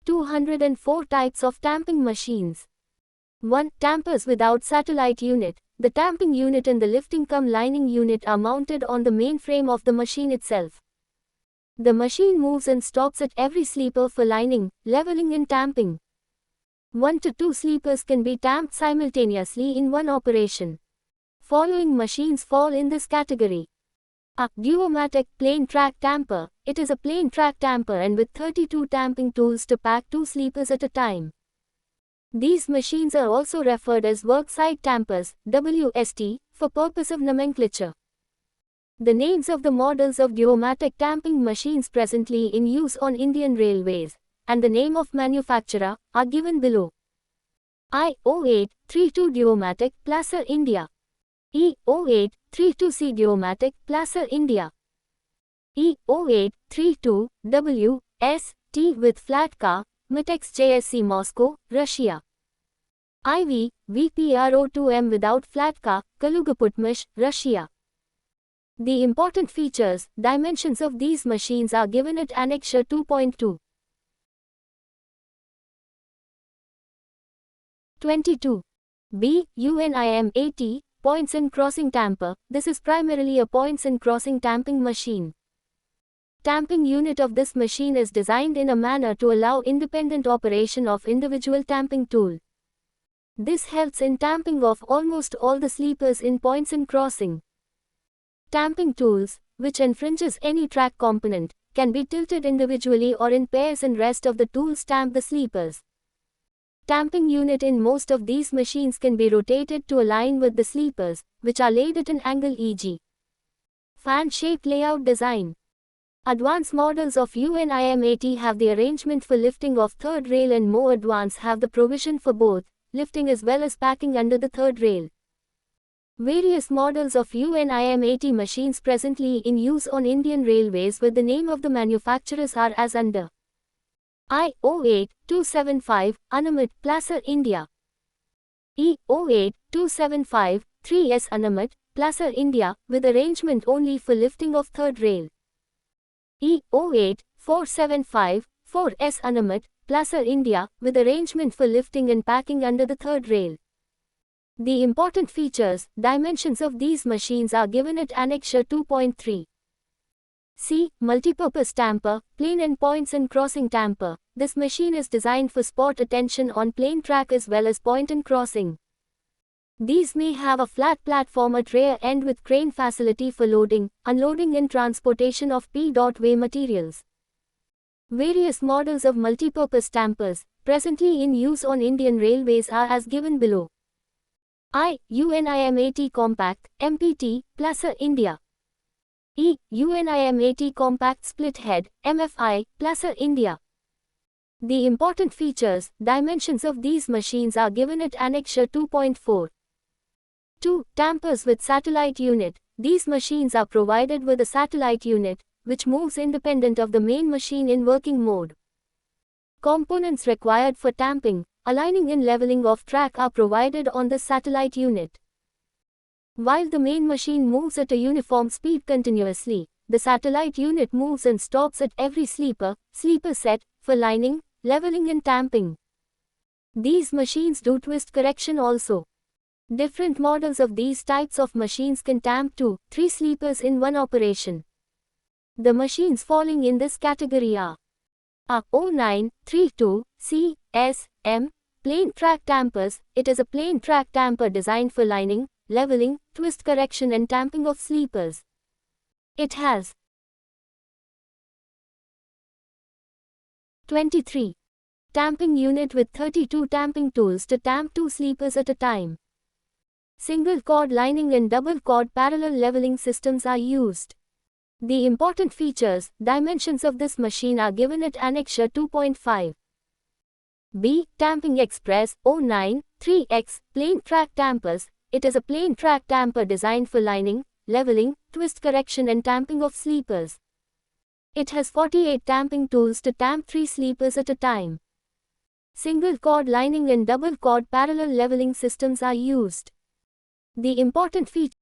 204 types of tamping machines. 1. Tampers without satellite unit. The tamping unit and the lifting cum lining unit are mounted on the main frame of the machine itself. The machine moves and stops at every sleeper for lining, leveling and tamping. 1 to 2 sleepers can be tamped simultaneously in one operation. Following machines fall in this category. A. Duomatic plain track tamper. It is a plain track tamper and with 32 tamping tools to pack 2 sleepers at a time. These machines are also referred as workside tampers, WST, for purpose of nomenclature. The names of the models of Duomatic tamping machines presently in use on Indian Railways, and the name of manufacturer, are given below. I-0832 Duomatic, Placer India. E-0832C Duomatic, Placer India. E-0832 W-S-T with flat car, Mitex JSC Moscow, Russia. IV VPRO2M without flat car, Kalugaputmish, Russia. The important features, dimensions of these machines are given at Annexure 2.2. 22. B. UNIM-80, Points and Crossing Tamper. This is primarily a points and crossing tamping machine. Tamping unit of this machine is designed in a manner to allow independent operation of individual tamping tool. This helps in tamping of almost all the sleepers in points and crossing. Tamping tools, which infringes any track component, can be tilted individually or in pairs and rest of the tools tamp the sleepers. Tamping unit in most of these machines can be rotated to align with the sleepers, which are laid at an angle e.g. fan-shaped layout design. Advanced models of UNIM-80 have the arrangement for lifting of third rail and more advanced have the provision for both, lifting as well as packing under the third rail. Various models of UNIM-80 machines presently in use on Indian Railways with the name of the manufacturers are as under. I-08-275, Anamit, Placer India. E-08-275, 3S Anamit, Placer India, with arrangement only for lifting of third rail. E-08-475, 4S Anamit, Placer India, with arrangement for lifting and packing under the third rail. The important features, dimensions of these machines are given at Annexure 2.3. C. Multipurpose tamper, plain and points and crossing tamper. This machine is designed for spot attention on plain track as well as point and crossing. These may have a flat platform at rear end with crane facility for loading, unloading and transportation of P.way materials. Various models of multipurpose tampers, presently in use on Indian Railways are as given below. I. UNIM-80 Compact, MPT, Placer India. E. UNIM-80 Compact Split Head, MFI, Placer India. The important features, dimensions of these machines are given at Annexure 2.4. 2. Tampers with satellite unit. These machines are provided with a satellite unit, which moves independent of the main machine in working mode. Components required for tamping, aligning and leveling of track are provided on the satellite unit. While the main machine moves at a uniform speed continuously, the satellite unit moves and stops at every sleeper set, for lining, leveling and tamping. These machines do twist correction also. Different models of these types of machines can tamp 2, 3 sleepers in one operation. The machines falling in this category are A-0932 C.S.M. Plain track tampers. It is a plain track tamper designed for lining, leveling, twist correction and tamping of sleepers. It has 23. Tamping unit with 32 tamping tools to tamp 2 sleepers at a time. Single cord lining and double cord parallel leveling systems are used. The important features, dimensions of this machine are given at Annexure 2.5. B. Tamping Express, 093X, Plain Track Tampers. It is a plain track tamper designed for lining, leveling, twist correction and tamping of sleepers. It has 48 tamping tools to tamp 3 sleepers at a time. Single cord lining and double cord parallel leveling systems are used. The important feature